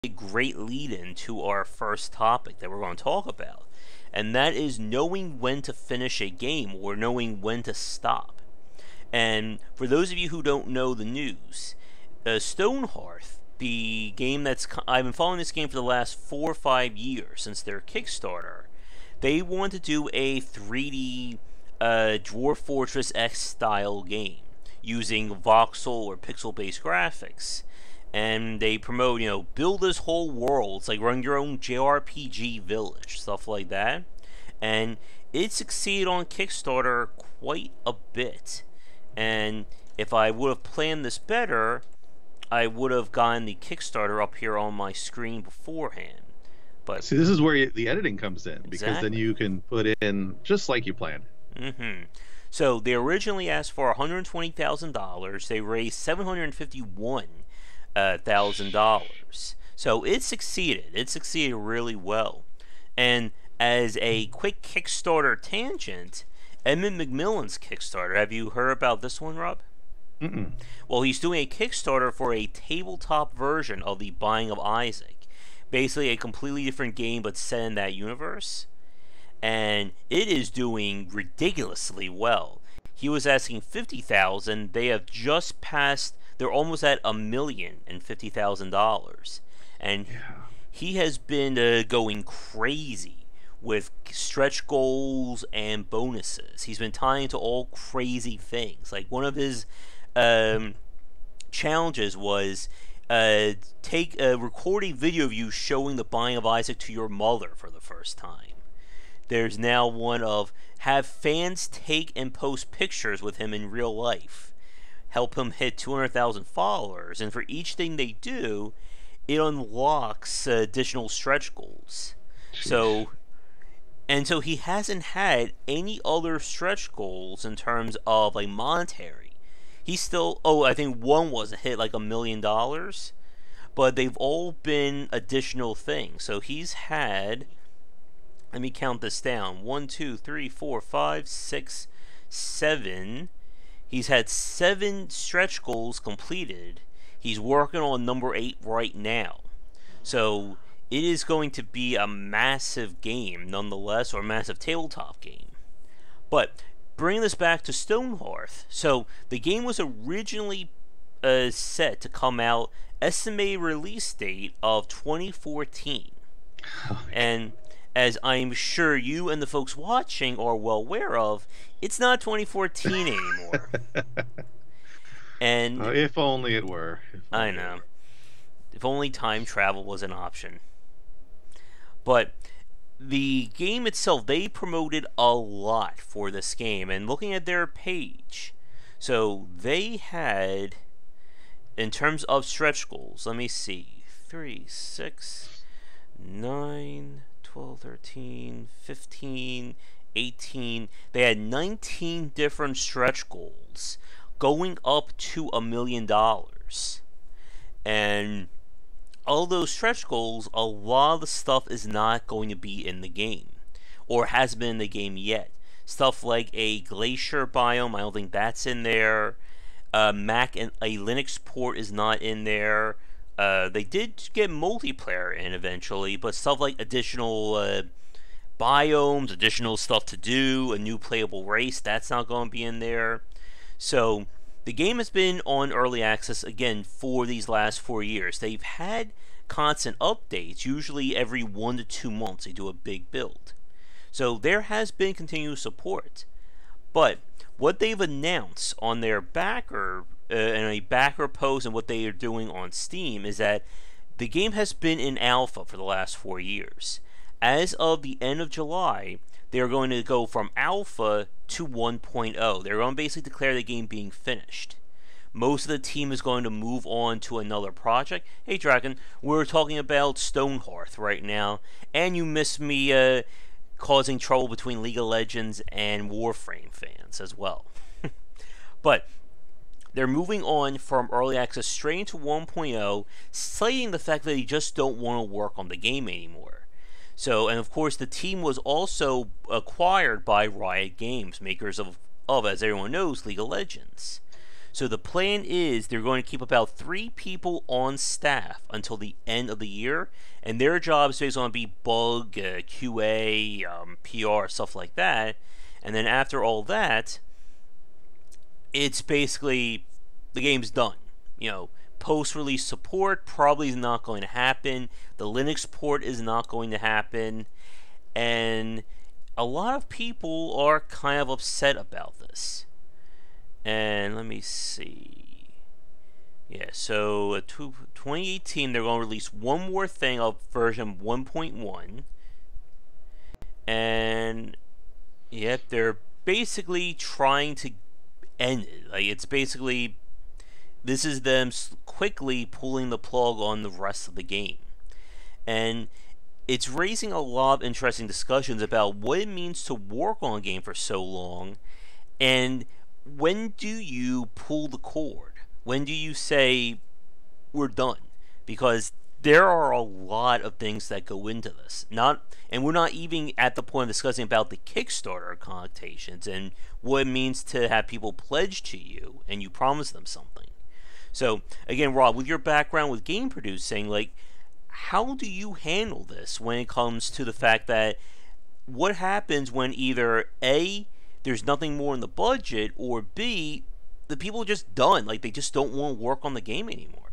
a great lead-in to our first topic that we're going to talk about, and that is knowing when to finish a game or knowing when to stop. And for those of you who don't know the news, Stonehearth, the game I've been following this game for the last 4 or 5 years since their Kickstarter. They want to do a 3D Dwarf Fortress X style game using voxel or pixel-based graphics. And they promote, build this whole world. It's like run your own JRPG village, stuff like that. And it succeeded on Kickstarter quite a bit. And if I would have planned this better, I would have gotten the Kickstarter up here on my screen beforehand. But see, this is where the editing comes in, because exactly. then you can put in just like you planned. So they originally asked for $120,000. They raised $751,000. So it succeeded. It succeeded really well. And as a quick Kickstarter tangent, Edmund McMillan's Kickstarter. Have you heard about this one, Rob? Mm-mm. Well, he's doing a Kickstarter for a tabletop version of The Binding of Isaac. Basically a completely different game, but set in that universe. And it is doing ridiculously well. He was asking $50,000. They have just passed. They're almost at $1,050,000, and he has been going crazy with stretch goals and bonuses. He's been tying to all crazy things. Like one of his challenges was record a video of you showing the Binding of Isaac to your mother for the first time. There's now one of have fans take and post pictures with him in real life. Help him hit 200,000 followers, and for each thing they do, it unlocks additional stretch goals. Jeez. So he hasn't had any other stretch goals in terms of like monetary. He's still, I think one was hit like $1 million, but they've all been additional things. So he's had, let me count this down, 1, 2, 3, 4, 5, 6, 7. He's had 7 stretch goals completed. He's working on number 8 right now. So it is going to be a massive game nonetheless, or a massive tabletop game. But bringing this back to Stonehearth, so the game was originally set to come out, estimated release date of 2014. And as I'm sure you and the folks watching are well aware of, it's not 2014 anymore. And if only it were. I know. If only time travel was an option. But the game itself, they promoted a lot for this game. And looking at their page, so they had, in terms of stretch goals, let me see, 3, 6, 9, 12, 13, 15, 18. They had 19 different stretch goals going up to $1 million. And all those stretch goals, a lot of the stuff is not going to be in the game, or has been in the game yet. Stuff like a glacier biome, I don't think that's in there. Mac and a Linux port is not in there. They did get multiplayer in eventually, but stuff like additional biomes, additional stuff to do, a new playable race, that's not going to be in there. So the game has been on early access again for these last 4 years. They've had constant updates, usually every 1 to 2 months they do a big build. So there has been continuous support. But what they've announced on their backer, in a backer post, and what they are doing on Steam is that the game has been in alpha for the last 4 years. As of the end of July, they're going to go from alpha to 1.0. They're going to basically declare the game being finished. Most of the team is going to move on to another project. Hey Dragon, we're talking about Stonehearth right now, and you missed me causing trouble between League of Legends and Warframe fans as well. But they're moving on from early access straight into 1.0, citing the fact that they just don't want to work on the game anymore. So, and of course, the team was also acquired by Riot Games, makers of as everyone knows, League of Legends. So the plan is they're going to keep about 3 people on staff until the end of the year, and their job is basically going to be bug, QA, PR, stuff like that. And then after all that, it's basically the game's done. Post-release support probably is not going to happen. The Linux port is not going to happen, and a lot of people are kind of upset about this. And let me see. Yeah, so 2018 they're going to release one more thing of version 1.1, and yep, they're basically trying to end it. Like, it's basically, this is them quickly pulling the plug on the rest of the game. And it's raising a lot of interesting discussions about what it means to work on a game for so long, and when do you pull the cord? When do you say, we're done? Because there are a lot of things that go into this. And we're not even at the point of discussing about the Kickstarter connotations and what it means to have people pledge to you and you promise them something. So, again, Rob, with your background with game producing, like, how do you handle this when it comes to the fact that what happens when either A, there's nothing more in the budget, or B, the people are just done, like they just don't want to work on the game anymore?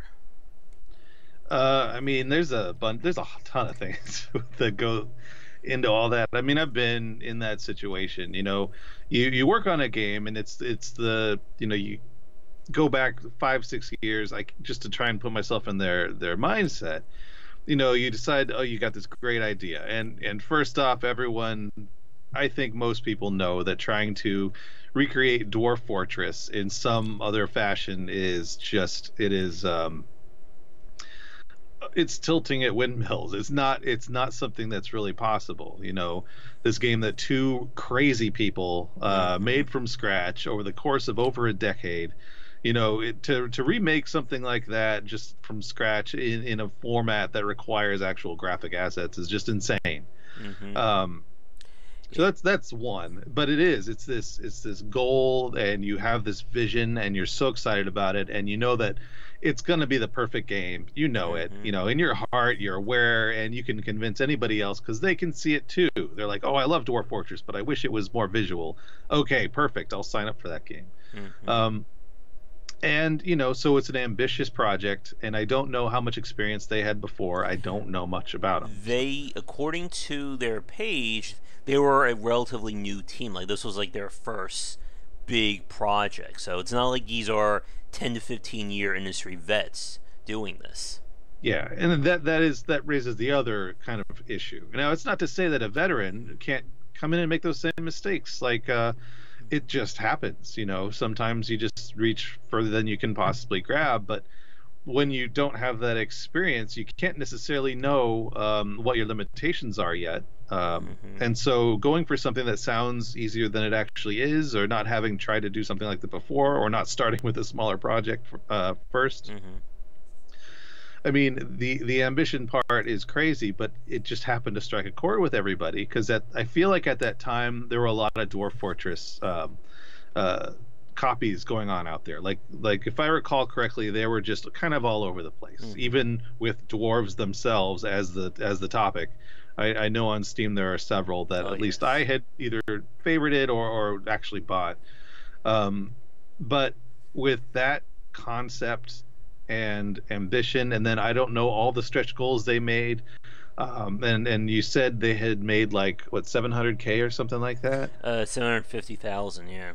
I mean, there's a ton of things that go into all that. I mean, I've been in that situation. You work on a game, and it's the you go back 5-6 years, just to try and put myself in their mindset. You decide, oh, you got this great idea, and first off, everyone, I think most people know that trying to recreate Dwarf Fortress in some other fashion is just, it's tilting at windmills. It's not something that's really possible. This game that 2 crazy people made from scratch over the course of over a decade. To remake something like that just from scratch in a format that requires actual graphic assets is just insane. Mm-hmm. So that's one, but it's this goal, and you have this vision, and you're so excited about it, and that it's going to be the perfect game. It, in your heart, you're aware, and you can convince anybody else because they can see it too. They're like, oh, I love Dwarf Fortress, but I wish it was more visual. Okay, perfect. I'll sign up for that game. Mm-hmm. And so it's an ambitious project, and I don't know how much experience they had before. I don't know much about them. They, according to their page, they were a relatively new team. Like, this was like their first big project. So it's not like these are 10 to 15 year industry vets doing this. Yeah, and that raises the other kind of issue. Now, it's not to say that a veteran can't come in and make those same mistakes. Like, it just happens. Sometimes you just reach further than you can possibly grab, but when you don't have that experience, you can't necessarily know what your limitations are yet. And so going for something that sounds easier than it actually is, or not having tried to do something like that before, or not starting with a smaller project first. I mean, the ambition part is crazy, but it just happened to strike a chord with everybody, because I feel like at that time there were a lot of Dwarf Fortress copies going on out there. Like if I recall correctly, they were just kind of all over the place, even with dwarves themselves as the topic. I know on Steam there are several that at least I had either favorited or actually bought. But with that concept and ambition, and then I don't know all the stretch goals they made, and you said they had made like what, 700K or something like that. 750,000, yeah.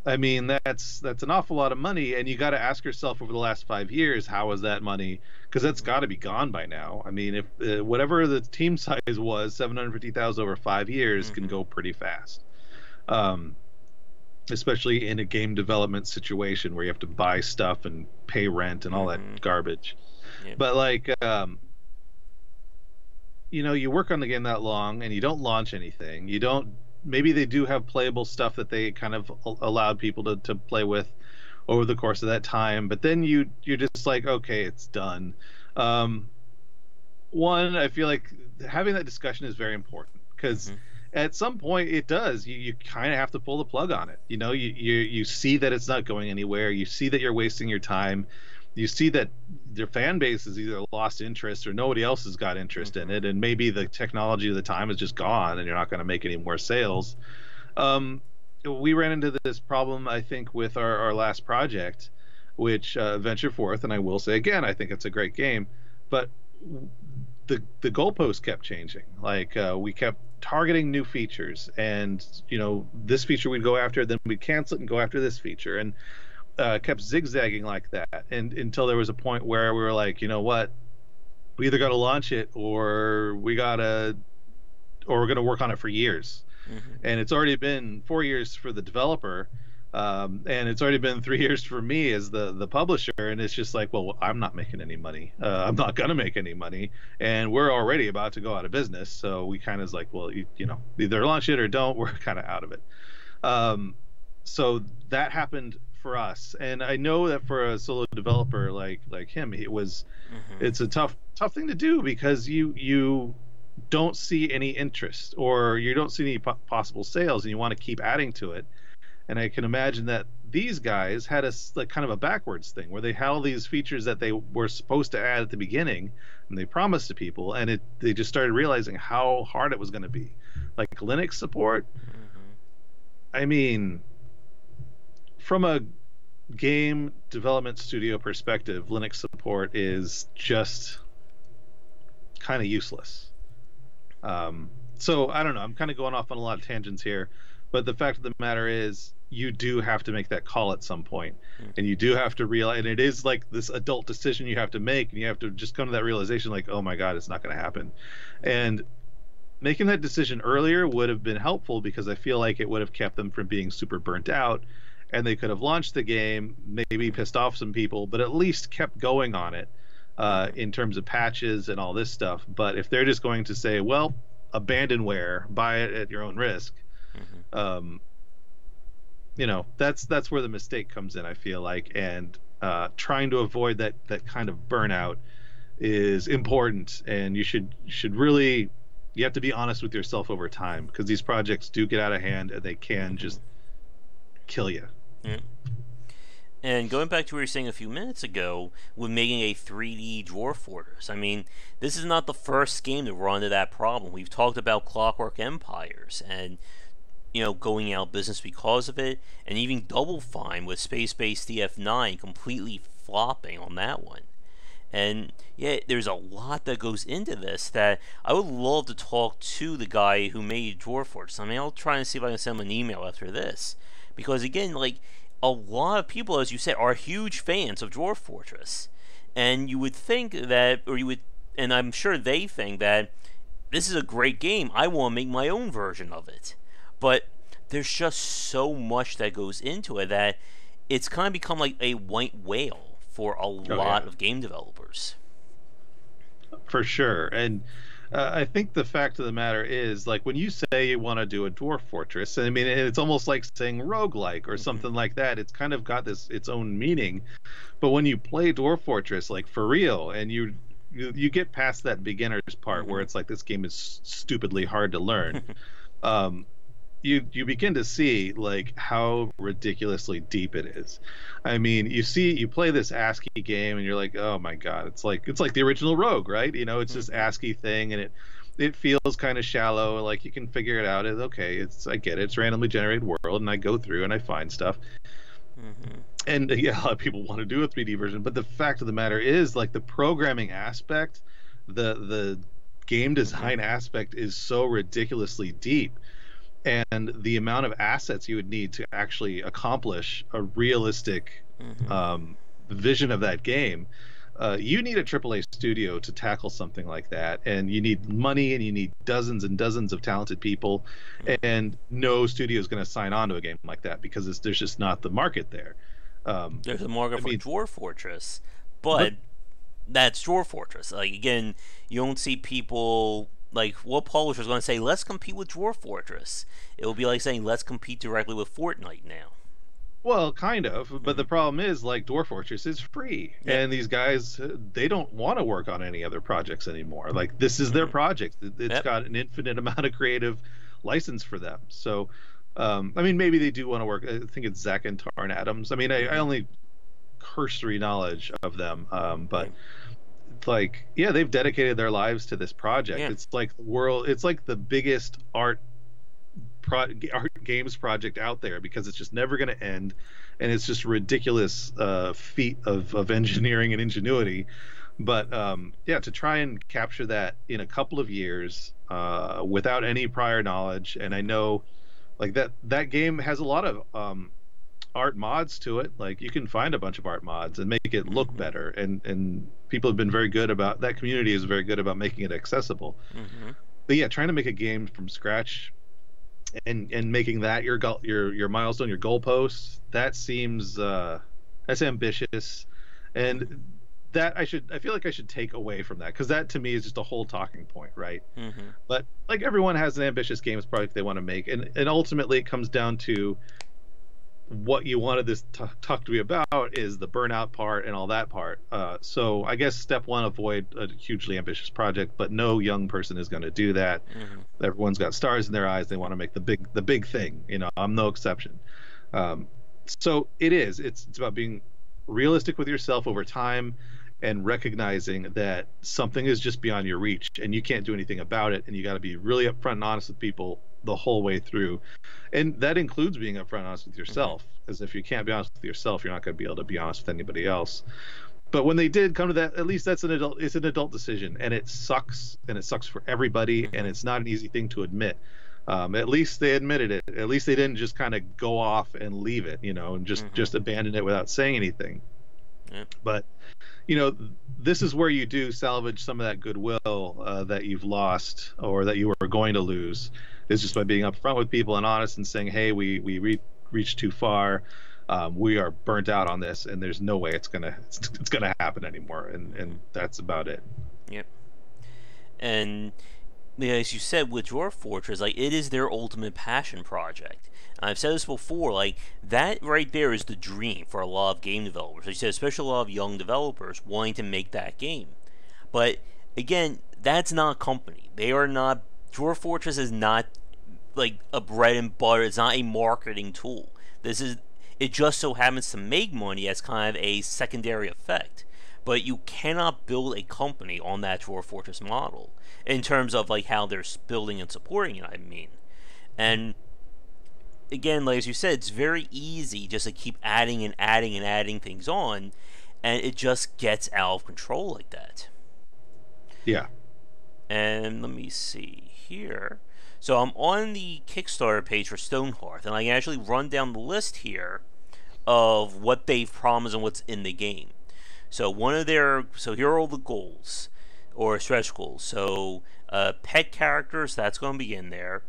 I mean, that's an awful lot of money, and you got to ask yourself over the last 5 years, how is that money? Because that's got to be gone by now. I mean, if whatever the team size was, 750,000 over 5 years can go pretty fast. Especially in a game development situation where you have to buy stuff and pay rent and all that garbage. Yeah. But like, you work on the game that long and you don't launch anything. Maybe they do have playable stuff that they kind of allowed people to play with over the course of that time. But then you're just like, okay, it's done. One, I feel like having that discussion is very important, because at some point it does. You kind of have to pull the plug on it. You see that it's not going anywhere. You see that you're wasting your time. You see that their fan base has either lost interest or nobody else has got interest in it, and maybe the technology of the time is just gone, and you're not going to make any more sales. We ran into this problem, I think, with our last project, which ventured forth, and I will say again, I think it's a great game, but the goalposts kept changing. Like we kept targeting new features, and this feature we'd go after, then we'd cancel it and go after this feature, and kept zigzagging like that, and until there was a point where we were like, you know what, we either got to launch it or we're going to work on it for years. And it's already been 4 years for the developer, and it's already been 3 years for me as the publisher, and it's just like, well, I'm not making any money. I'm not going to make any money, and we're already about to go out of business. So we kind of like, well, either launch it or don't. We're kind of out of it. So that happened for us, and I know that for a solo developer like him, it's a tough thing to do, because you don't see any interest, or you don't see any possible sales, and you want to keep adding to it. And I can imagine that these guys had kind of a backwards thing, where they had all these features that they were supposed to add at the beginning, and they promised to people, and they just started realizing how hard it was going to be. Like Linux support. I mean, from a game development studio perspective, Linux support is just kind of useless. So I don't know. I'm kind of going off on a lot of tangents here, but the fact of the matter is, you do have to make that call at some point, and you do have to realize, and it is like this adult decision you have to make, and you have to just come to that realization, like, oh my God, it's not going to happen. And making that decision earlier would have been helpful, because I feel like it would have kept them from being super burnt out, and they could have launched the game, maybe pissed off some people, but at least kept going on it in terms of patches and all this stuff. But if they're just going to say, well, abandonware, buy it at your own risk, that's where the mistake comes in, I feel like. And trying to avoid that kind of burnout is important, and you should really, you have to be honest with yourself over time, because these projects do get out of hand, and they can just kill you. And going back to what you were saying a few minutes ago, with making a 3D Dwarf Fortress, I mean, this is not the first game to run into that problem. We've talked about Clockwork Empires, and going out of business because of it, and even Double Fine with Space-Based DF9 completely flopping on that one. And yeah, there's a lot that goes into this that I would love to talk to the guy who made Dwarf Fortress. I mean, I'll try and see if I can send him an email after this, because again, like, a lot of people, as you said, are huge fans of Dwarf Fortress, and you would think that, and I'm sure they think that this is a great game, I want to make my own version of it. But there's just so much that goes into it that it's kind of become like a white whale for a lot of game developers. For sure. And I think the fact of the matter is, like, when you say you want to do a Dwarf Fortress, I mean, it's almost like saying roguelike or something like that. It's kind of got its own meaning. But when you play Dwarf Fortress, like, for real, and you get past that beginner's part where it's like, this game is stupidly hard to learn, you begin to see, like, how ridiculously deep it is. I mean, you play this ASCII game, and you're like, oh my God, it's like the original Rogue, right? It's this ASCII thing, and it feels kind of shallow. Like, you can figure it out. It's okay. I get it. It's a randomly generated world, and I go through and I find stuff. And yeah, a lot of people want to do a 3D version, but the fact of the matter is, like, the programming aspect, the game design aspect is so ridiculously deep. And the amount of assets you would need to actually accomplish a realistic vision of that game, you need a AAA studio to tackle something like that. And you need money, and you need dozens and dozens of talented people. And no studio is going to sign on to a game like that, because there's just not the market there. There's a market for Dwarf Fortress, but that's Dwarf Fortress. Like, again, you don't see people... Like, what publisher is going to say, let's compete with Dwarf Fortress? It will be like saying, let's compete directly with Fortnite now. Well, kind of, but the problem is, like, Dwarf Fortress is free, and these guys, they don't want to work on any other projects anymore. Like, this is their project. It's got an infinite amount of creative license for them. So, I mean, maybe they do want to work. I think it's Zach and Tarn Adams. I mean, I Mm-hmm. only cursory knowledge of them, but Right. like, yeah, they've dedicated their lives to this project. Yeah. It's like it's like the biggest art games project out there because it's just never going to end, and it's just a ridiculous feat of engineering and ingenuity. But yeah, to try and capture that in a couple of years without any prior knowledge, and I know like that game has a lot of art mods to it. Like you can find a bunch of art mods and make it look Mm-hmm. better, and people have been very good about that. Community is very good about making it accessible. Mm-hmm. But yeah, trying to make a game from scratch and making that your milestone, your goalpost, that seems that's ambitious, and that I feel like I should take away from that because that to me is just a whole talking point, right? Mm-hmm. But like everyone has an ambitious games project they want to make, and ultimately it comes down to what you wanted this talk to be about is the burnout part and all that part. So I guess step one, avoid a hugely ambitious project, but no young person is going to do that. Mm-hmm. Everyone's got stars in their eyes. They want to make the big thing. You know, I'm no exception. Um, so it's about being realistic with yourself over time and recognizing that something is just beyond your reach and you can't do anything about it, and you got to be really upfront and honest with people the whole way through, and that includes being upfront and honest with Mm-hmm. yourself, as if you can't be honest with yourself, you're not going to be able to be honest with anybody else. But when they did come to that, at least that's an adult decision, and it sucks, and it sucks for everybody, and Mm-hmm. it's not an easy thing to admit. At least they admitted it. At least they didn't just kind of go off and leave it, you know, and Mm-hmm. just abandon it without saying anything. Yep. But you know, this is where you do salvage some of that goodwill that you've lost or that you were going to lose, is just by being upfront with people and honest and saying, hey, we reached too far. We are burnt out on this, and there's no way it's gonna happen anymore. And that's about it. Yep. And yeah, as you said with Dwarf Fortress, like it is their ultimate passion project. I've said this before, like that right there is the dream for a lot of game developers. Like you said, especially a lot of young developers wanting to make that game. But again, that's not a company. They are not. Dwarf Fortress is not like a bread and butter. It's not a marketing tool. This is. It just so happens to make money as kind of a secondary effect. But you cannot build a company on that Dwarf Fortress model in terms of like how they're building and supporting it. I mean, and again, like as you said, it's very easy just to keep adding and adding and adding things on, and it just gets out of control like that. Yeah. And let me see here. So I'm on the Kickstarter page for Stonehearth, and I can actually run down the list here of what they've promised and what's in the game. So here are all the goals or stretch goals. So pet characters, that's going to be in there.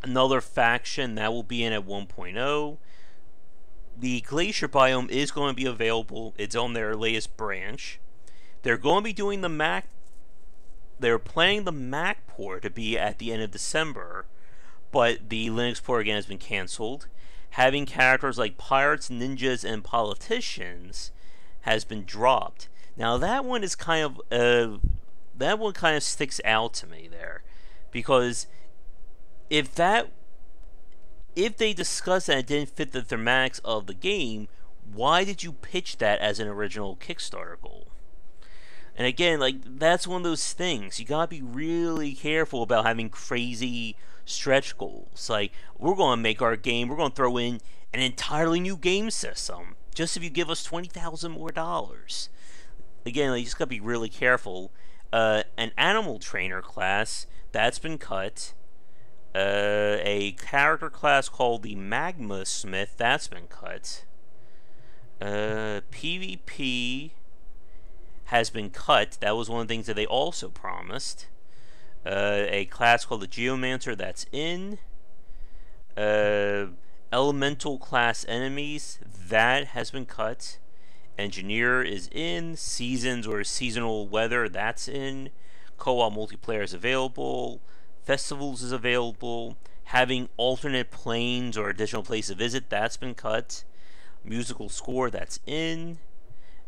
Another faction that will be in at 1.0. The glacier biome is going to be available. It's on their latest branch. They're going to be doing the Mac. They're planning the Mac port to be at the end of December, but the Linux port again has been canceled. Having characters like pirates, ninjas, and politicians has been dropped. Now that one is that one kind of sticks out to me there, because if they discussed that and it didn't fit the thematics of the game, why did you pitch that as an original Kickstarter goal? And again, like that's one of those things you gotta be really careful about having crazy stretch goals. Like we're gonna make our game, we're gonna throw in an entirely new game system just if you give us $20,000 more. Again, like, you just gotta be really careful. An animal trainer class that's been cut. A character class called the Magma Smith that's been cut. PvP has been cut. That was one of the things that they also promised. A class called the Geomancer that's in. Elemental class enemies that has been cut. Engineer is in. Seasons or seasonal weather that's in. Co-op multiplayer is available. Festivals is available. Having alternate planes or additional places to visit that's been cut. Musical score that's in.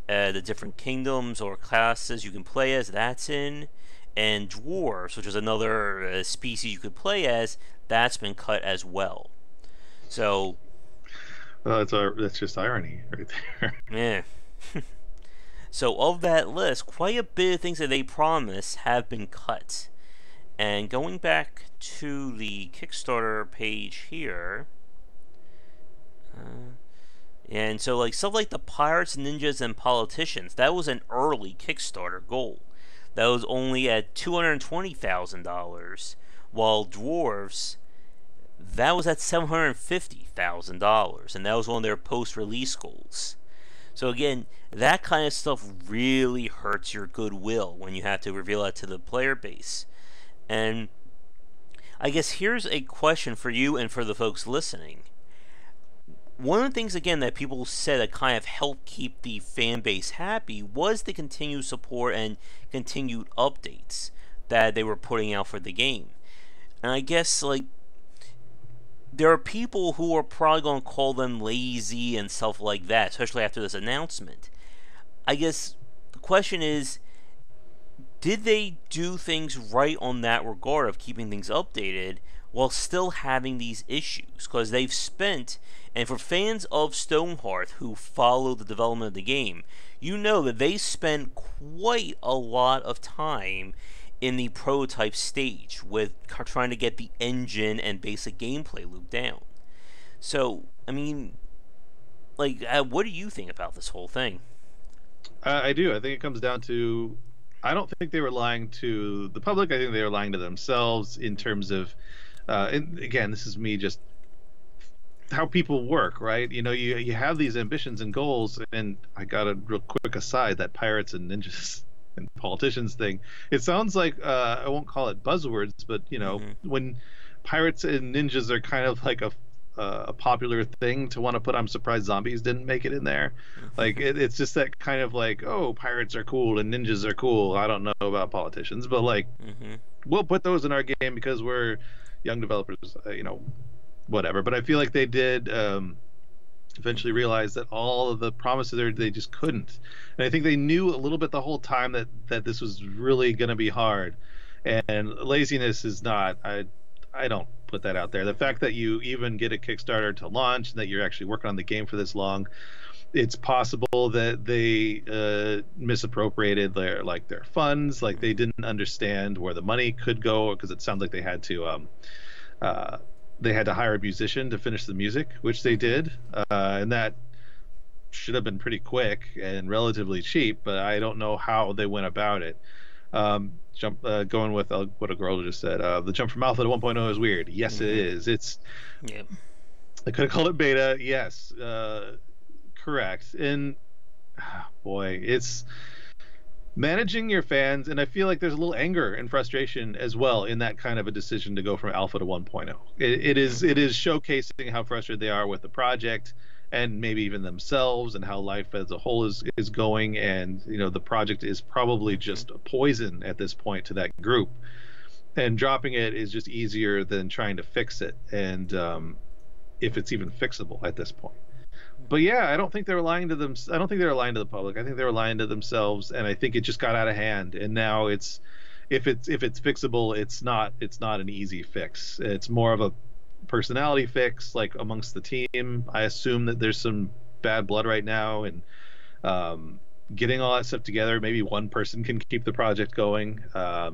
The different kingdoms or classes you can play as that's in. and dwarves, which is another species you could play as, that's been cut as well. So, Well, that's just irony right there. yeah. So of that list, quite a bit of things that they promised have been cut. And going back to the Kickstarter page here, and so like stuff like the pirates, ninjas, and politicians, that was an early Kickstarter goal. That was only at $220,000, while dwarves, that was at $750,000, and that was one of their post-release goals. So again, that kind of stuff really hurts your goodwill when you have to reveal that to the player base. And I guess here's a question for you and for the folks listening. One of the things, again, that people said that kind of helped keep the fan base happy was the continued support and continued updates that they were putting out for the game. And I guess, like, there are people who are probably going to call them lazy and stuff like that, especially after this announcement. I guess the question is, did they do things right on that regard of keeping things updated while still having these issues? Because they've spent, and for fans of Stonehearth who follow the development of the game, you know that they spent quite a lot of time in the prototype stage with trying to get the engine and basic gameplay loop down. So, I mean, like, what do you think about this whole thing? I do. I think it comes down to, I don't think they were lying to the public. I think they were lying to themselves in terms of, and again, this is me just how people work, right? You know, you have these ambitions and goals, and I got a real quick aside, that pirates and ninjas and politicians thing. It sounds like I won't call it buzzwords, but you know, when pirates and ninjas are kind of like a popular thing to want to put. I'm surprised zombies didn't make it in there. Like it's just that kind of like, oh, pirates are cool and ninjas are cool. I don't know about politicians, but like we'll put those in our game because we're young developers, you know, whatever. But I feel like they did eventually realize that all of the promises there, they just couldn't. And I think they knew a little bit the whole time that this was really going to be hard. And laziness is not. I don't put that out there. The fact that you even get a Kickstarter to launch and that you're actually working on the game for this long, it's possible that they misappropriated their funds, like they didn't understand where the money could go, because it sounds like they had to hire a musician to finish the music, which they did, and that should have been pretty quick and relatively cheap, but I don't know how they went about it. Going with what a girl just said, the jump from alpha to 1.0 is weird. Yes, it is. It's I could have called it beta. Yes, correct. And boy, it's managing your fans, and I feel like there's a little anger and frustration as well in that kind of a decision to go from alpha to 1.0. It is showcasing how frustrated they are with the project and maybe even themselves and how life as a whole is going. And you know, the project is probably just a poison at this point to that group, and dropping it is just easier than trying to fix it, and if it's even fixable at this point. But yeah, I don't think they were lying to them. I don't think they were lying to the public. I think they were lying to themselves, and I think it just got out of hand. And now it's, if it's fixable, it's not an easy fix. It's more of a personality fix, like amongst the team. I assume that there's some bad blood right now, and getting all that stuff together, maybe one person can keep the project going. But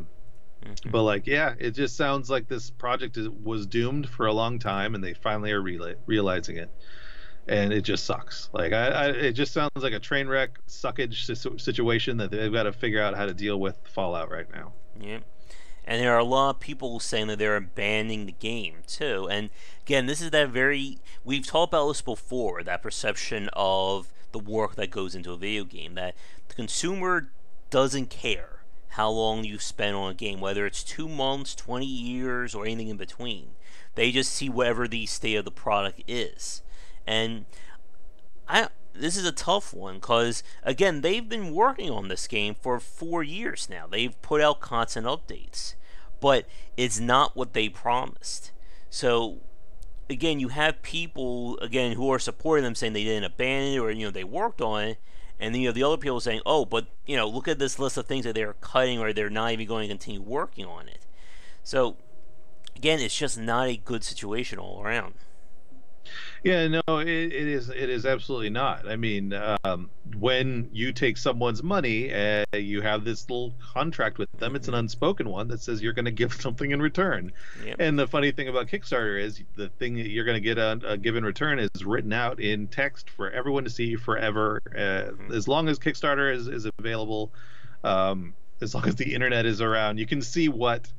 like, yeah, it just sounds like this project was doomed for a long time, and they finally are realizing it. And it just sucks. Like, it just sounds like a train wreck suckage situation that they've got to figure out how to deal with Fallout right now. Yeah. And there are a lot of people saying that they're abandoning the game too. And again, this is that we've talked about this before, that perception of the work that goes into a video game, that the consumer doesn't care how long you spend on a game, whether it's 2 months, 20 years, or anything in between. They just see whatever the state of the product is. And this is a tough one, because again, they've been working on this game for 4 years now. They've put out constant updates, but it's not what they promised. So again, you have people again who are supporting them, saying they didn't abandon it, or you know, they worked on it, And the other people saying, oh, but look at this list of things that they're cutting or they're not even going to continue working on it. So again, it's just not a good situation all around. Yeah, no, it is absolutely not. I mean, when you take someone's money and you have this little contract with them, it's an Mm-hmm. unspoken one that says you're going to give something in return. Yep. And the funny thing about Kickstarter is the thing that you're going to get a give in return is written out in text for everyone to see forever. Mm-hmm. As long as Kickstarter is available, as long as the internet is around, you can see what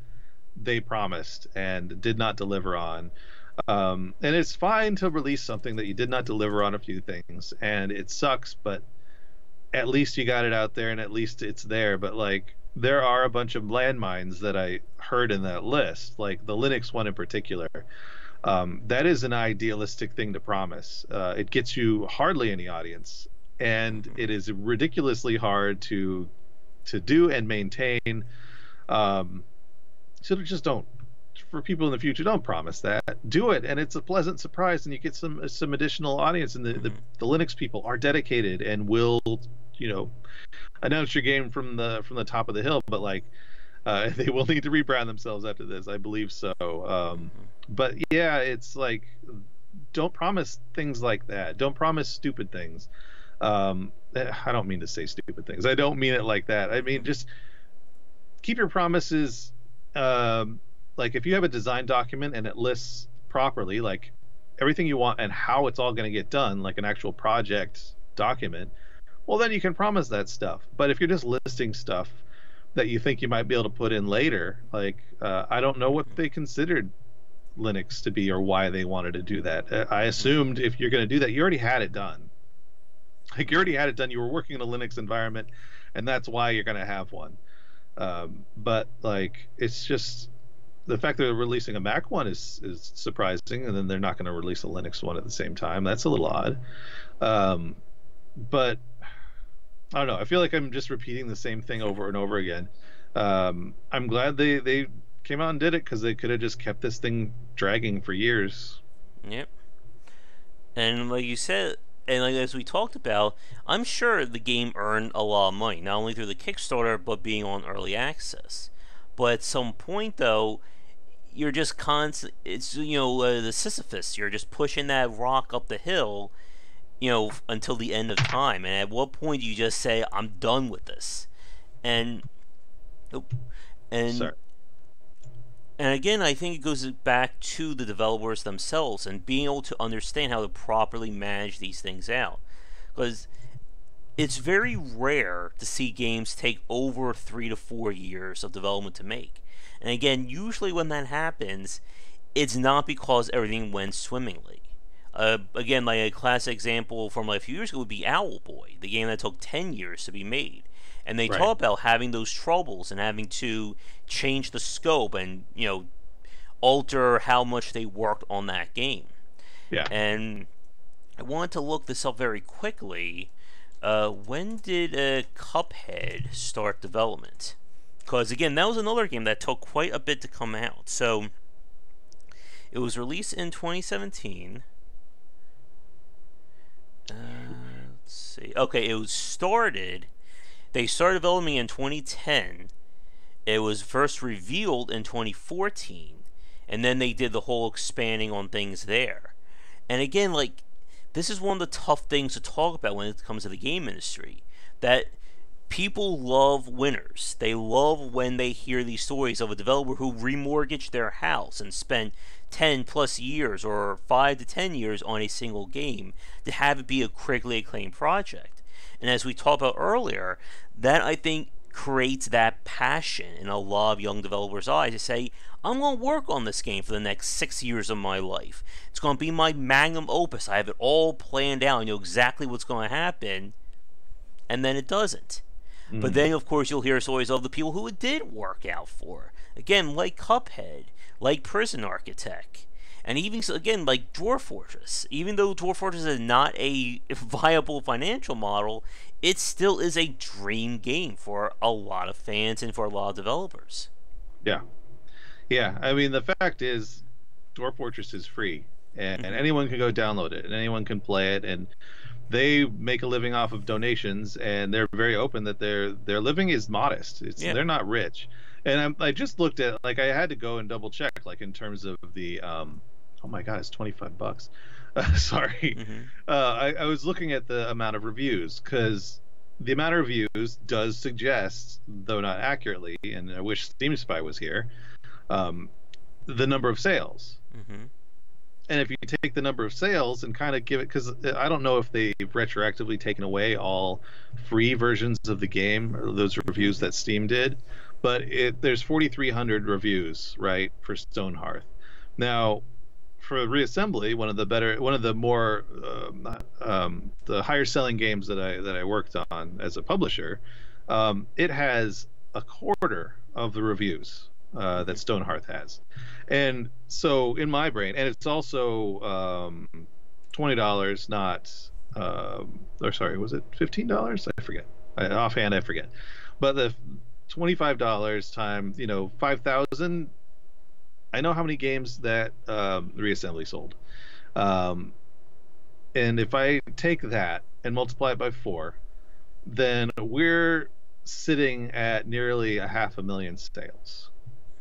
they promised and did not deliver on. And it's fine to release something that you did not deliver on a few things, and it sucks, but at least you got it out there, and at least it's there. But like, there are a bunch of landmines that I heard in that list, like the Linux one in particular. That is an idealistic thing to promise. It gets you hardly any audience, and Mm-hmm. it is ridiculously hard to do and maintain. Um, so just don't, for people in the future, don't promise that. Do it, and it's a pleasant surprise, and you get some additional audience. And Mm-hmm. the Linux people are dedicated and will, you know, announce your game from the top of the hill. But like, they will need to rebrand themselves after this, I believe so. Mm-hmm. But yeah, it's like, don't promise things like that. Don't promise stupid things. I don't mean to say stupid things. I don't mean it like that. I mean, just keep your promises. Like, if you have a design document and it lists properly, like everything you want and how it's all going to get done, like an actual project document, well, then you can promise that stuff. But if you're just listing stuff that you think you might be able to put in later, like, I don't know what they considered Linux to be or why they wanted to do that. I assumed if you're going to do that, you already had it done. Like, you already had it done. You were working in a Linux environment, and that's why you're going to have one. But like, it's just the fact that they're releasing a Mac one is surprising, and then they're not going to release a Linux one at the same time. That's a little odd. Um, but I don't know. I feel like I'm just repeating the same thing over and over again. I'm glad they came out and did it, because they could have just kept this thing dragging for years. Yep. And like you said, and like as we talked about, I'm sure the game earned a lot of money, not only through the Kickstarter, but being on early access. But at some point, though, you're just constant. It's the Sisyphus. You're just pushing that rock up the hill, until the end of time. And at what point do you just say, "I'm done with this"? And and Sorry. And again, I think it goes back to the developers themselves and being able to understand how to properly manage these things out. Because it's very rare to see games take over 3 to 4 years of development to make. And again, usually when that happens, it's not because everything went swimmingly. Again, like a classic example from like a few years ago would be Owlboy, the game that took 10 years to be made. And they Right. talk about having those troubles and having to change the scope and, alter how much they worked on that game. Yeah. And I wanted to look this up very quickly. When did Cuphead start development? Because, again, that was another game that took quite a bit to come out. So, it was released in 2017. Let's see. Okay, it was started. They started developing in 2010. It was first revealed in 2014, and then they did the whole expanding on things there. And again, like, this is one of the tough things to talk about when it comes to the game industry. That people love winners. They love when they hear these stories of a developer who remortgaged their house and spent 10 plus years or 5 to 10 years on a single game to have it be a critically acclaimed project. And as we talked about earlier, that I think creates that passion in a lot of young developers' eyes to say, I'm going to work on this game for the next 6 years of my life. It's going to be my magnum opus. I have it all planned out. I know exactly what's going to happen. And then it doesn't. But Mm. then, of course, you'll hear stories of the people who it did work out for. Again, like Cuphead, like Prison Architect, and even, again, like Dwarf Fortress. Even though Dwarf Fortress is not a viable financial model, it still is a dream game for a lot of fans and for a lot of developers. Yeah. Yeah. I mean, the fact is, Dwarf Fortress is free, and Mm-hmm. anyone can go download it, and anyone can play it, and they make a living off of donations, and they're very open that their living is modest. It's Yeah. they're not rich. And I just looked at, like, I had to go and double check, like, in terms of the oh my god, it's $25. Sorry. Mm-hmm. I was looking at the amount of reviews, because the amount of reviews does suggest, though not accurately, and I wish Steam Spy was here, um, the number of sales. Mm-hmm. And if you take the number of sales and kind of give it, because I don't know if they've retroactively taken away all free versions of the game, or those reviews that Steam did, but there's 4,300 reviews, right, for Stonehearth. Now, for Reassembly, one of the more the higher selling games that I worked on as a publisher, it has a quarter of the reviews that Stonehearth has. And so in my brain, and it's also $20, not or sorry, was it $15? I forget. Offhand, I forget. But the $25 times, 5,000. I know how many games that Reassembly sold. Um, and if I take that and multiply it by 4, then we're sitting at nearly a 500,000 sales.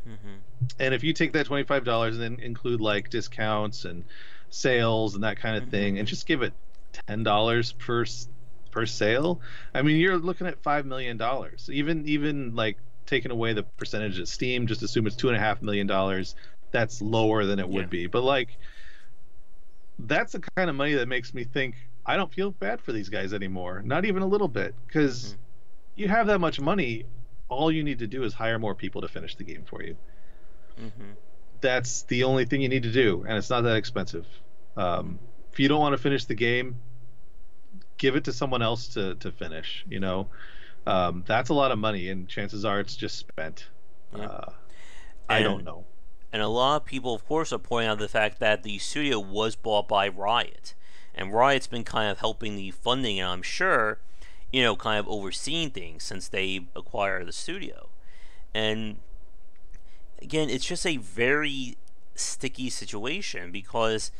Mm-hmm. And if you take that $25 and then include, like, discounts and sales and that kind of thing, and just give it $10 per sale, I mean, you're looking at $5 million. Even like taking away the percentage of Steam, just assume it's $2.5 million. That's lower than it would be. But, like, that's the kind of money that makes me think I don't feel bad for these guys anymore, not even a little bit, because you have that much money. All you need to do is hire more people to finish the game for you. Mm-hmm. That's the only thing you need to do, and it's not that expensive. If you don't want to finish the game, give it to someone else to finish. That's a lot of money, and chances are it's just spent. Yeah. I don't know. And a lot of people, of course, are pointing out the fact that the studio was bought by Riot, and Riot's been kind of helping the funding, and I'm sure, kind of overseeing things since they acquired the studio. And again, it's just a very sticky situation, because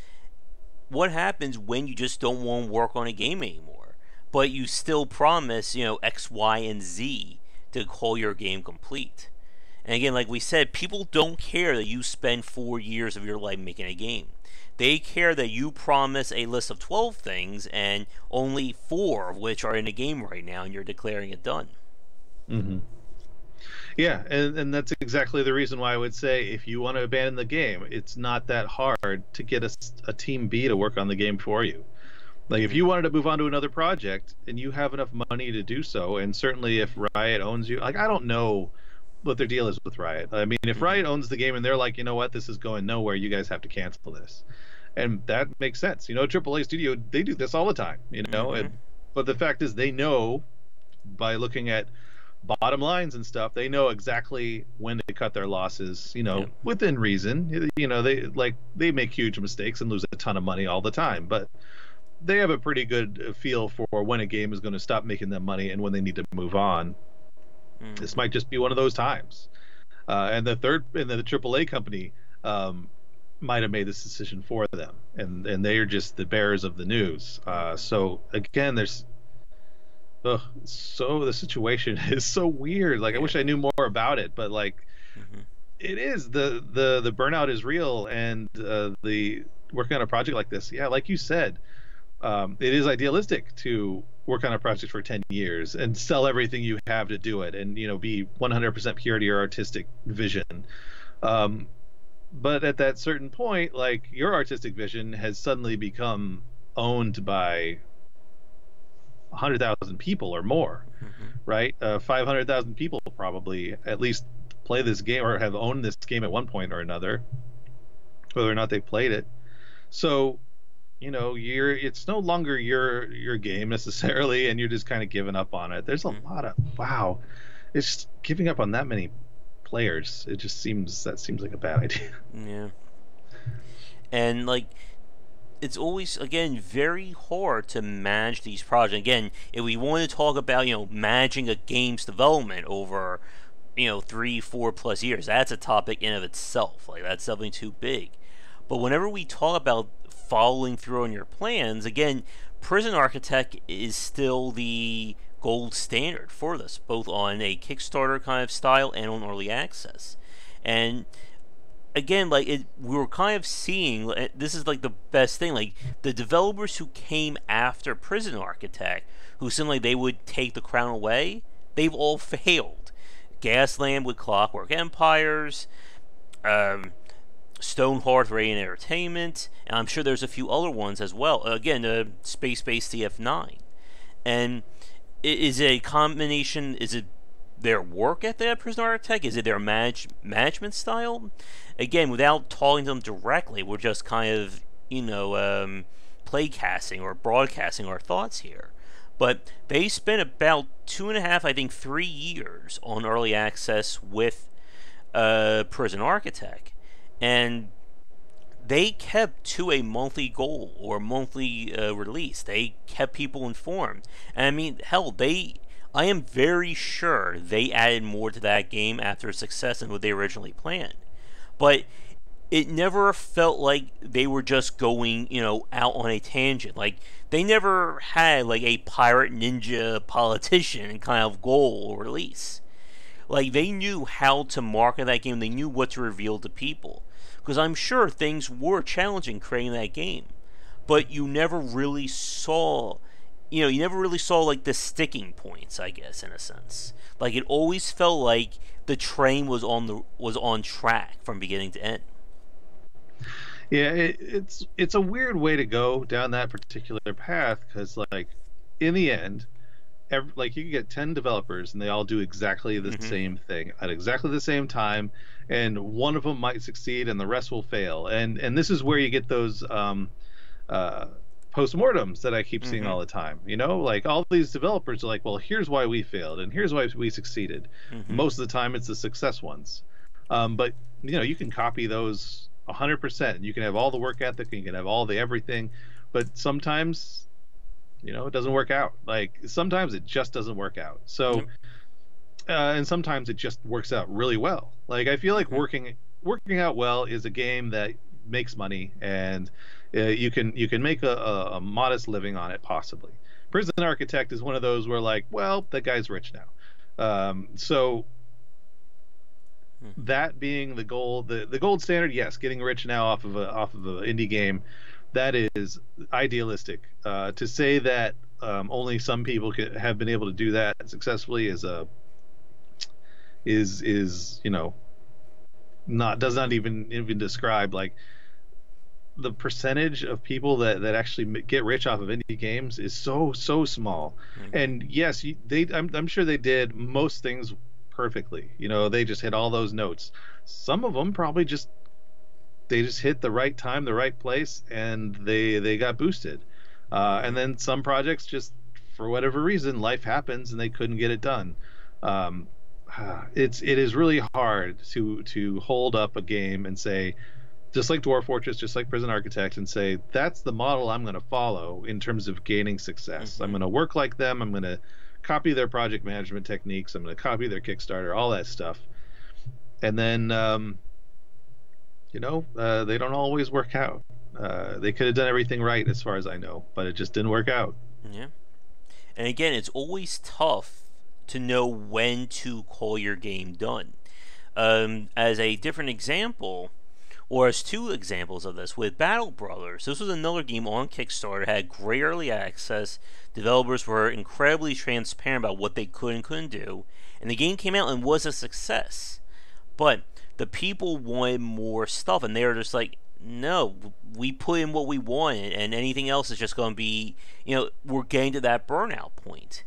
what happens when you just don't want to work on a game anymore, but you still promise, X, Y, and Z to call your game complete? And again, like we said, people don't care that you spend 4 years of your life making a game. They care that you promise a list of 12 things and only 4 of which are in the game right now, and you're declaring it done. Mm-hmm. Yeah, and that's exactly the reason why I would say, if you want to abandon the game, it's not that hard to get a team B to work on the game for you. Like, if you wanted to move on to another project and you have enough money to do so, and certainly if Riot owns you, like, I don't know what their deal is with Riot. I mean, if Riot owns the game and they're like, you know what, this is going nowhere, you guys have to cancel this. And that makes sense. AAA studio, they do this all the time, but the fact is, they know, by looking at bottom lines and stuff, they know exactly when to cut their losses, within reason. They make huge mistakes and lose a ton of money all the time, but they have a pretty good feel for when a game is going to stop making them money and when they need to move on. This might just be one of those times. And the AAA company might have made this decision for them, and they are just the bearers of the news. So again, so the situation is so weird. Like, I wish I knew more about it, but, like, it is the burnout is real, and the working on a project like this, yeah, like you said, it is idealistic to work on a project for 10 years and sell everything you have to do it, and be 100% pure to your artistic vision. But at that certain point, like, your artistic vision has suddenly become owned by 100,000 people or more, right? 500,000 people probably at least play this game or have owned this game at one point or another, whether or not they played it. So, it's no longer your game necessarily, and you're just kind of giving up on it. There's a lot of it's just giving up on that many players. It just seems like a bad idea. Yeah. And, like, it's always, again, very hard to manage these projects. Again, if we want to talk about, managing a game's development over, 3-4+ years, that's a topic in of itself. Like, that's something too big. But whenever we talk about following through on your plans, again, Prison Architect is still the gold standard for this, both on a Kickstarter kind of style and on early access. And again, like we were kind of seeing, this is like the best thing, like the developers who came after Prison Architect, who seemed like they would take the crown away, they've all failed. Gasland with Clockwork Empires, Stonehearth, Radiant Entertainment, and I'm sure there's a few other ones as well. Again, Space-Based CF9. And is it a combination, is it their work ethic at Prison Architect? Is it their management style? Again, without talking to them directly, we're just kind of, playcasting or broadcasting our thoughts here. But they spent about 2.5, I think 3 years on early access with Prison Architect. And they kept to a monthly goal or monthly release. They kept people informed. And I mean, hell, I am very sure they added more to that game after its success than what they originally planned. But it never felt like they were just going, out on a tangent. Like, they never had, like, a pirate ninja politician kind of goal or release. Like, they knew how to market that game. They knew what to reveal to people. Because I'm sure things were challenging creating that game. But you never really saw, like, the sticking points, I guess, in a sense. Like, it always felt like the train was on track from beginning to end. Yeah, it's a weird way to go down that particular path, because, like, in the end, like, you can get 10 developers and they all do exactly the same thing at exactly the same time, and one of them might succeed and the rest will fail. And this is where you get those postmortems that I keep seeing all the time. Like, all these developers are like, well, here's why we failed and here's why we succeeded. Most of the time it's the success ones. But you can copy those 100%. You can have all the work ethic and you can have all the everything, but sometimes it doesn't work out. Like, sometimes it just doesn't work out. So and sometimes it just works out really well. Like, I feel like working out well is a game that makes money, and you can make a modest living on it, possibly. Prison Architect is one of those where, like, well, that guy's rich now. So that being the goal, the gold standard, yes, getting rich now off of an indie game, that is idealistic. To say that only some people have been able to do that successfully is does not even describe, like, the percentage of people that actually get rich off of indie games is so small. And yes, I'm sure they did most things perfectly. They just hit all those notes. Some of them probably just hit the right time, the right place, and they got boosted. And then some projects, just for whatever reason, life happens and they couldn't get it done. It is really hard to hold up a game and say, just like Dwarf Fortress, just like Prison Architect, and say, that's the model I'm going to follow in terms of gaining success. I'm going to work like them. I'm going to copy their project management techniques. I'm going to copy their Kickstarter, all that stuff. And then, they don't always work out. They could have done everything right, as far as I know, but it just didn't work out. Yeah. And again, it's always tough to know when to call your game done. As a different example, or as two examples of this, with Battle Brothers, this was another game on Kickstarter, had great early access, developers were incredibly transparent about what they could and couldn't do, and the game came out and was a success. But the people wanted more stuff, and they were just like, no, we put in what we wanted, and anything else is just going to be, we're getting to that burnout point.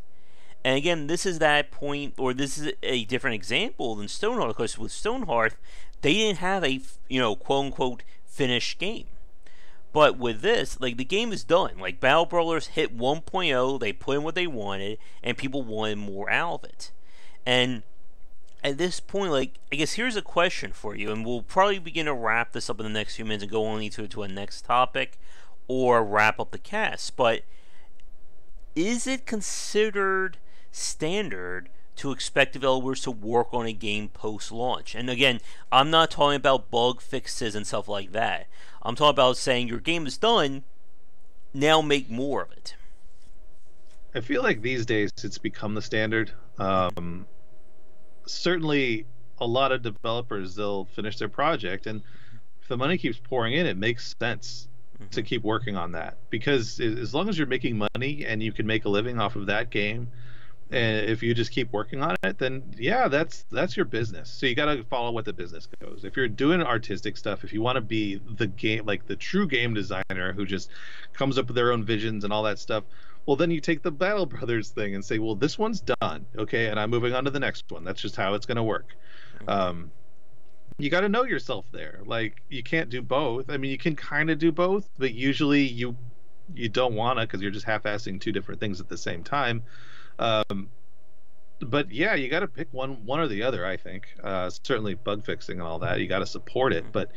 And again, this is that point, or this is a different example than Stonehearth, because with Stonehearth, they didn't have a, quote-unquote, finished game. But with this, like, the game is done. Like, Battle Brothers hit 1.0, they put in what they wanted, and people wanted more out of it. And at this point, like, I guess here's a question for you, and we'll probably begin to wrap this up in the next few minutes and go on to a next topic, or wrap up the cast. But is it considered standard to expect developers to work on a game post-launch? And again, I'm not talking about bug fixes and stuff like that. I'm talking about saying your game is done, now make more of it. I feel like these days it's become the standard. Mm-hmm. Certainly, a lot of developers, they'll finish their project, and if the money keeps pouring in, it makes sense to Mm-hmm. keep working on that, because as long as you're making money and you can make a living off of that game, Mm-hmm. and if you just keep working on it, then yeah, that's your business. So you got to follow what the business goes. If you're doing artistic stuff, if you want to be the game, like the true game designer who just comes up with their own visions and all that stuff, well, then you take the Battle Brothers thing and say, well, this one's done, okay, and I'm moving on to the next one. That's just how it's going to work. Mm-hmm. um, you got to know yourself there. Like, you can't do both. I mean, you can kind of do both, but usually you don't want to, because you're just half-assing two different things at the same time. um, but yeah, you got to pick one or the other. I think certainly bug fixing and all that, you got to support it. Mm-hmm. But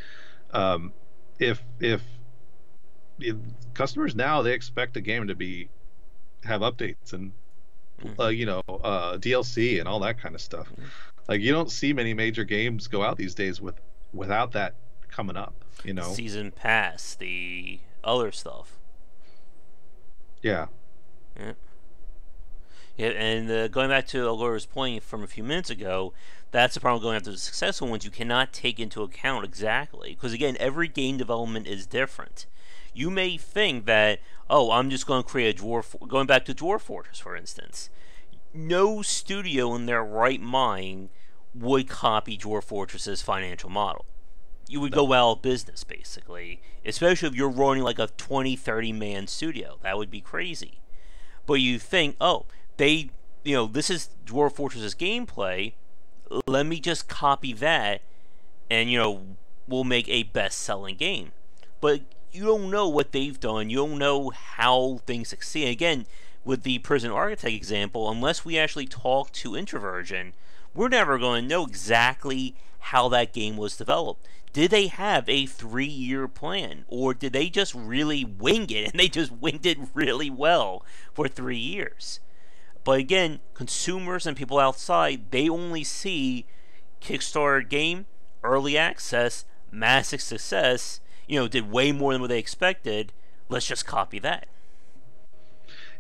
um, if customers now, they expect a game to be have updates and Mm-hmm. DLC and all that kind of stuff. Like, you don't see many major games go out these days without that coming up. Season pass, the other stuff. Yeah. Yeah. Yeah, and going back to Algora's point from a few minutes ago, that's the problem going after the successful ones. You cannot take into account exactly, because again, every game development is different. You may think that, oh, I'm just going to create a dwarf. Going back to Dwarf Fortress, for instance, no studio in their right mind would copy Dwarf Fortress's financial model. You would No. go out of business, basically, especially if you're running like a 20, 30 man studio. That would be crazy. But you think, oh, this is Dwarf Fortress's gameplay. Let me just copy that, and we'll make a best-selling game. But you don't know what they've done. You don't know how things succeed. Again, with the Prison Architect example, unless we actually talk to Introversion, we're never going to know exactly how that game was developed. Did they have a 3-year plan, or did they just really wing it, and they just winged it really well for 3 years? But again, consumers and people outside, they only see Kickstarter game, early access, massive success, did way more than what they expected. Let's just copy that.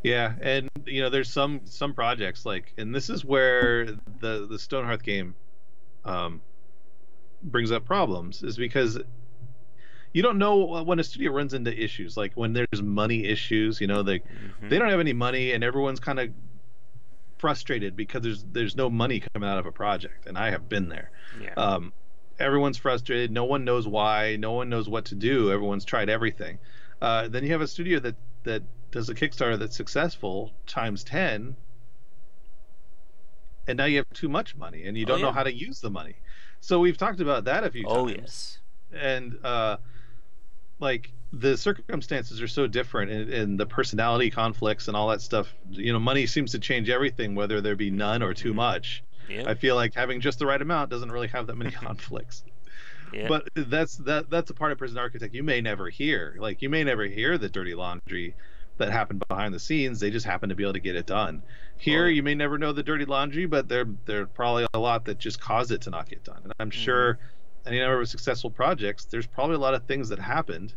Yeah, and there's some projects, like, and this is where the Stonehearth game um, brings up problems, is because you don't know when a studio runs into issues, like when there's money issues. Mm-hmm. They don't have any money, and everyone's kind of frustrated because there's no money coming out of a project, and I have been there. Yeah. Everyone's frustrated. No one knows why. No one knows what to do. Everyone's tried everything. Then you have a studio that does a Kickstarter that's successful times 10, and now you have too much money, and you Oh don't know yeah. how to use the money. So we've talked about that a few Oh times, yes. and like, the circumstances are so different, and the personality conflicts and all that stuff. Money seems to change everything, whether there be none or too Mm-hmm. much. Yep. I feel like having just the right amount doesn't really have that many conflicts. Yep. But that's a part of Prison Architect you may never hear. Like, you may never hear the dirty laundry that happened behind the scenes. They just happen to be able to get it done. Oh Here, yeah. you may never know the dirty laundry, but there probably a lot that just caused it to not get done. And I'm Mm-hmm. sure any number of successful projects, there's probably a lot of things that happened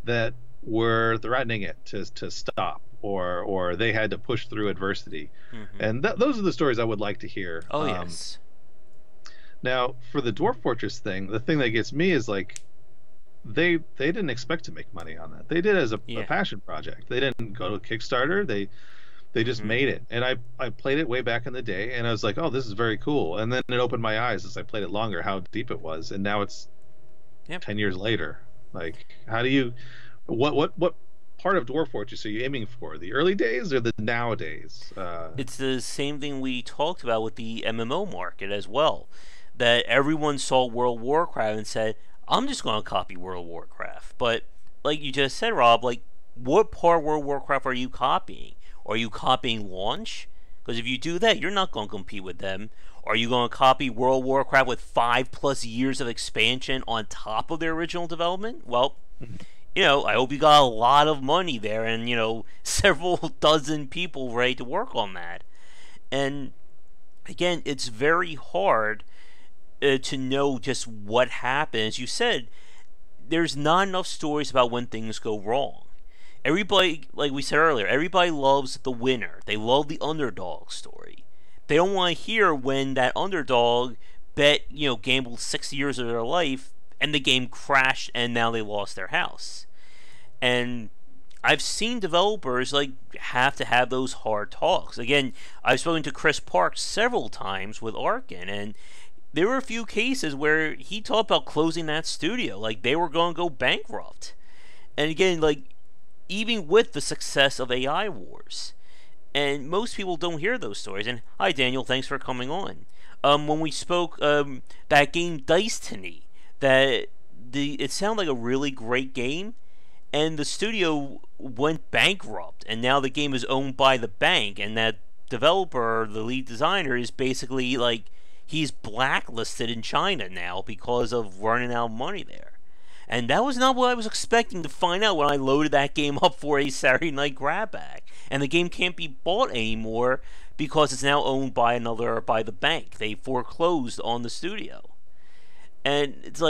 that were threatening it to stop, or they had to push through adversity. Mm-hmm. And those are the stories I would like to hear. Oh yes. Now, for the Dwarf Fortress thing, the thing that gets me is, like, they didn't expect to make money on that. They did it as a Yeah. passion project. They didn't go to a Kickstarter. They just Mm-hmm. made it. And I played it way back in the day, and I was like, oh, this is very cool. And then it opened my eyes as I played it longer, how deep it was. And now it's Yep. 10 years later. Like, how do you what part of Dwarf Fortress are you aiming for? The early days or the nowadays? It's the same thing we talked about with the MMO market as well. That everyone saw World of Warcraft and said, I'm just going to copy World of Warcraft. But, like you just said, Rob, like, what part of World of Warcraft are you copying? Are you copying launch? Because if you do that, you're not going to compete with them. Are you going to copy World of Warcraft with 5+ years of expansion on top of their original development? Well, I hope you got a lot of money there and, several dozen people ready to work on that. And again, it's very hard to know just what happens. You said there's not enough stories about when things go wrong. Everybody, like we said earlier, everybody loves the winner. They love the underdog story. They don't want to hear when that underdog gambled 6 years of their life and the game crashed and now they lost their house. And I've seen developers have to have those hard talks. Again, I've spoken to Chris Parks several times with Arkin, and there were a few cases where he talked about closing that studio, like they were going to go bankrupt. And again, even with the success of AI Wars, and most people don't hear those stories. And hi, Daniel, thanks for coming on. When we spoke, that game Destiny, it sounded like a really great game, and the studio went bankrupt, and now the game is owned by the bank, and that developer, the lead designer, is basically he's blacklisted in China now because of running out of money there. And that was not what I was expecting to find out when I loaded that game up for a Saturday night grab bag. And the game can't be bought anymore because it's now owned by the bank. They foreclosed on the studio. And it's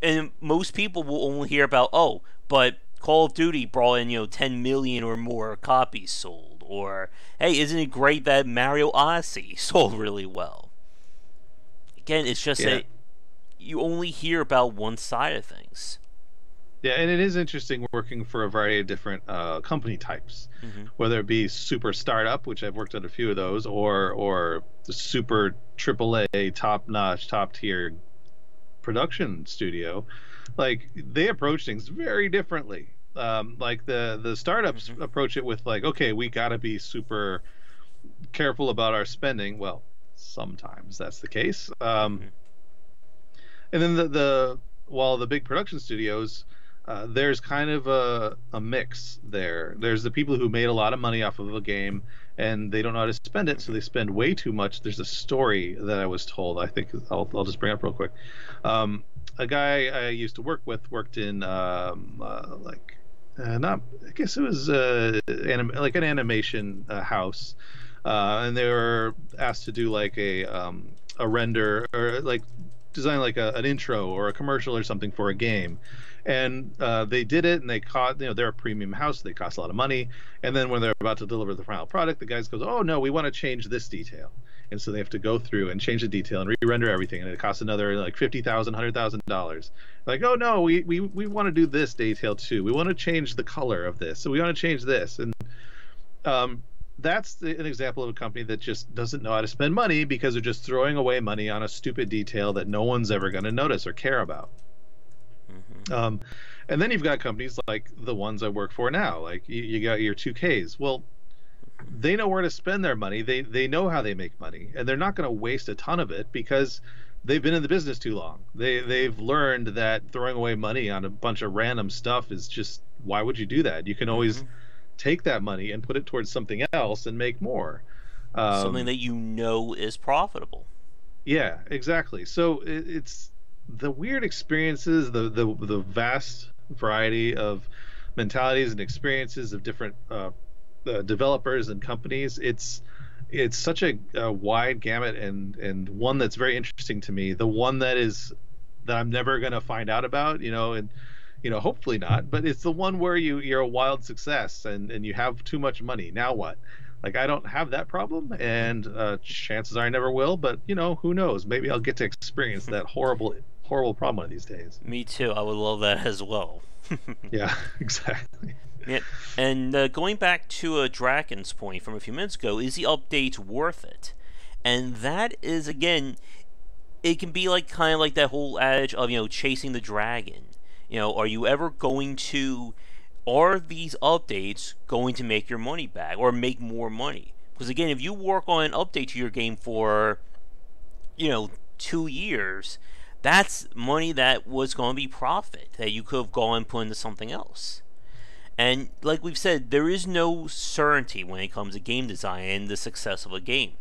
and most people will only hear about, but Call of Duty brought in, 10 million or more copies sold. Or, hey, isn't it great that Mario Odyssey sold really well? Again, it's just that you only hear about one side of things. Yeah, and it is interesting working for a variety of different company types, whether it be super startup, which I've worked on a few of those, or the super AAA, top-notch, top-tier production studio. They approach things very differently. The startups approach it with okay, we got to be super careful about our spending. Well, sometimes that's the case. And then while the big production studios, there's kind of a mix there. There's the people who made a lot of money off of a game and they don't know how to spend it, so they spend way too much. There's a story that I was told. I think I'll just bring up real quick. A guy I used to work with worked in not, I guess it was an animation house, and they were asked to do a render or design an intro or a commercial or something for a game. And they did it, and they caught, they're a premium house, they cost a lot of money. And then when they're about to deliver the final product, the guys goes, oh no, we want to change this detail. And so they have to go through and change the detail and re-render everything, and it costs another $50,000, $100,000. Oh no, we want to do this detail too. We want to change the color of this, so we want to change this. And that's an example of a company that just doesn't know how to spend money because they're just throwing away money on a stupid detail that no one's ever going to notice or care about. And then you've got companies like the ones I work for now, you got your 2Ks. Well, they know where to spend their money. They know how they make money, and they're not going to waste a ton of it because they've been in the business too long. They've learned that throwing away money on a bunch of random stuff is just, why would you do that? You can always take that money and put it towards something else and make more. Something that is profitable. Yeah, exactly. So it's the weird experiences, the vast variety of mentalities and experiences of different developers and companies. It's such a wide gamut, and one that's very interesting to me. The one that I'm never going to find out about, and hopefully not, but it's the one where you're a wild success and you have too much money. Now what? I don't have that problem, and chances are I never will, but who knows? Maybe I'll get to experience that horrible problem one of these days. Me too. I would love that as well. Yeah, exactly. Yeah, and going back to Draken's point from a few minutes ago, is the updates worth it? And that is, again, it can be kind of like that whole adage of chasing the dragon. Are you ever going to? Are these updates going to make your money back or make more money? Because again, if you work on an update to your game for 2 years, that's money that was going to be profit that you could have gone and put into something else. And like we've said, there is no certainty when it comes to game design and the success of a game.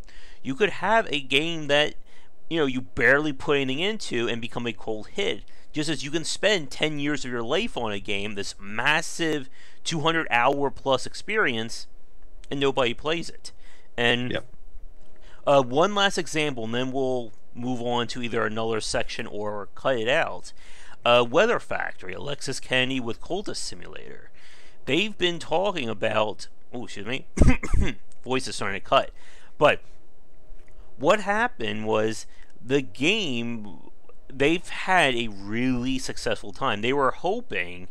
You could have a game that you barely put anything into and become a cold hit, just as you can spend 10 years of your life on a game, this massive 200-hour plus experience, and nobody plays it. And one last example, and then we'll move on to either another section or cut it out. Weather Factory, Alexis Kennedy with Cultist Simulator. they've been talking about. Oh, excuse me, voice is starting to cut. But what happened was the game. They've had a really successful time. They were hoping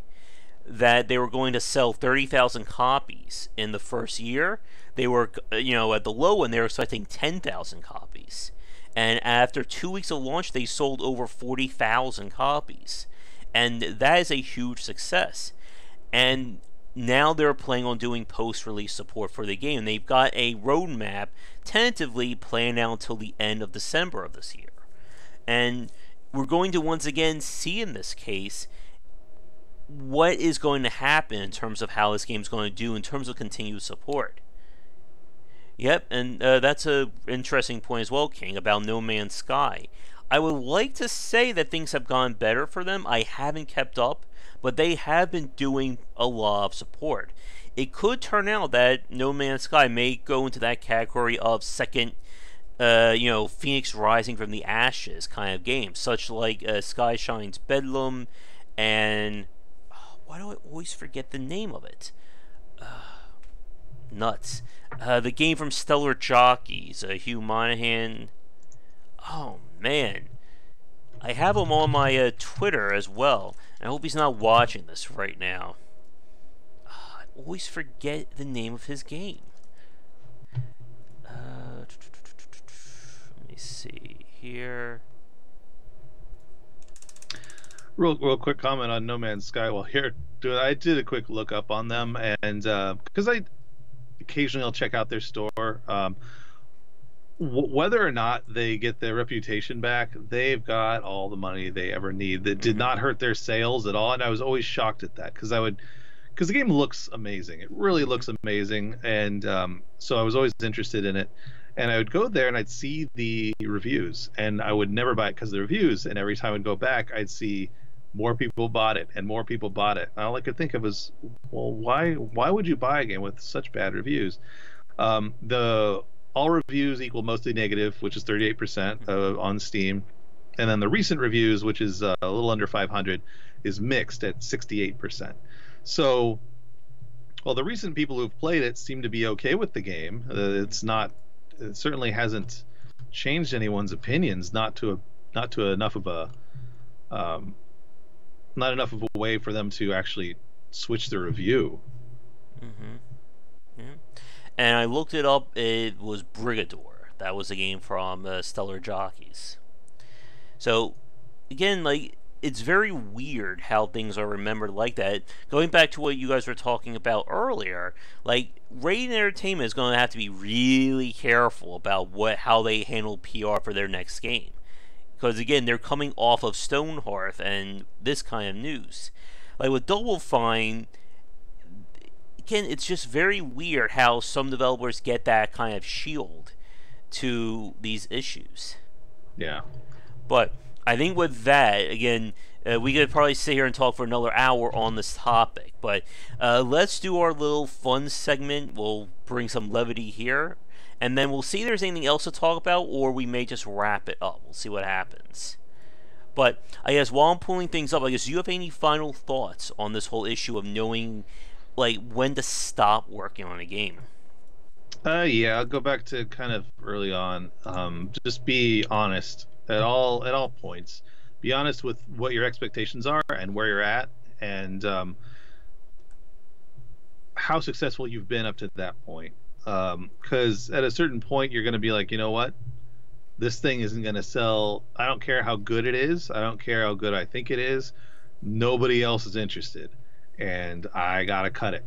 that they were going to sell 30,000 copies in the first year. They were, at the low end, they were expecting 10,000 copies. And after 2 weeks of launch, they sold over 40,000 copies. And that is a huge success. And now they're planning on doing post-release support for the game. They've got a roadmap tentatively planned out until the end of December of this year. And we're going to once again see in this case what is going to happen in terms of how this game is going to do in terms of continued support. Yep, and that's an interesting point as well, King, about No Man's Sky. I would like to say that things have gone better for them. I haven't kept up, but they have been doing a lot of support. It could turn out that No Man's Sky may go into that category of second, Phoenix Rising from the Ashes kind of game, such like Sky Shine's Bedlam and why do I always forget the name of it? Nuts. The game from Stellar Jockeys, Hugh Monahan. Oh, man. I have him on my Twitter as well. And I hope he's not watching this right now. I always forget the name of his game. Let me see here. Real quick comment on No Man's Sky. Well, here, I did a quick look up on them, and because I occasionally I'll check out their store. Whether or not they get their reputation back, they've got all the money they ever need. That did not hurt their sales at all, and I was always shocked at that because the game looks amazing. It really looks amazing, and so I was always interested in it. And I would go there and I'd see the reviews, and I would never buy it because of the reviews. And every time I'd go back, I'd see more people bought it and more people bought it. And all I could think of was, well, why would you buy a game with such bad reviews? The all reviews equal mostly negative, which is 38% on Steam, and then the recent reviews, which is a little under 500, is mixed at 68%. So, well, the recent people who've played it seem to be okay with the game. It certainly hasn't changed anyone's opinions. Not enough of a way for them to actually switch the review. Yeah. And I looked it up. It was Brigador. That was a game from Stellar Jockeys. So, again, it's very weird how things are remembered like that. Going back to what you guys were talking about earlier, Raiden Entertainment is going to have to be really careful about how they handle PR for their next game. Because, again, they're coming off of Stonehearth and this kind of news. With Double Fine, again, it's just very weird how some developers get that kind of shield to these issues. Yeah. But I think with that, again, we could probably sit here and talk for another hour on this topic. But let's do our little fun segment. We'll bring some levity here. And then we'll see if there's anything else to talk about, or we may just wrap it up. We'll see what happens. But I guess while I'm pulling things up, do you have any final thoughts on this whole issue of knowing, when to stop working on a game? Yeah, I'll go back to kind of early on. Just be honest at all points. Be honest with what your expectations are and where you're at, and how successful you've been up to that point. Because at a certain point, you're going to be like, you know what? This thing isn't going to sell. I don't care how good it is. I don't care how good I think it is. Nobody else is interested, and I got to cut it.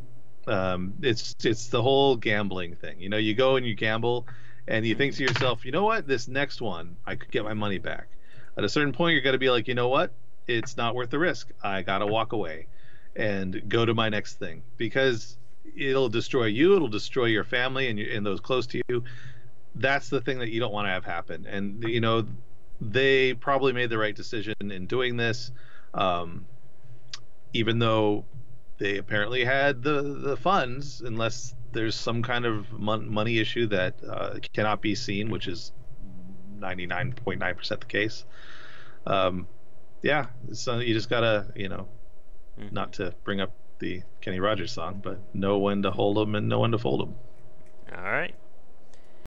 It's the whole gambling thing. You go and you gamble, and you think to yourself, you know what? This next one, I could get my money back. At a certain point, you're going to be like, you know what? It's not worth the risk. I got to walk away and go to my next thing, because it'll destroy you. It'll destroy your family and those close to you. That's the thing that you don't want to have happen. And, they probably made the right decision in doing this, even though they apparently had the funds, unless there's some kind of money issue that cannot be seen, which is 99.9% the case. Yeah, so you just gotta, not to bring up the Kenny Rogers song, but know when to hold 'em and know when to fold 'em. All right.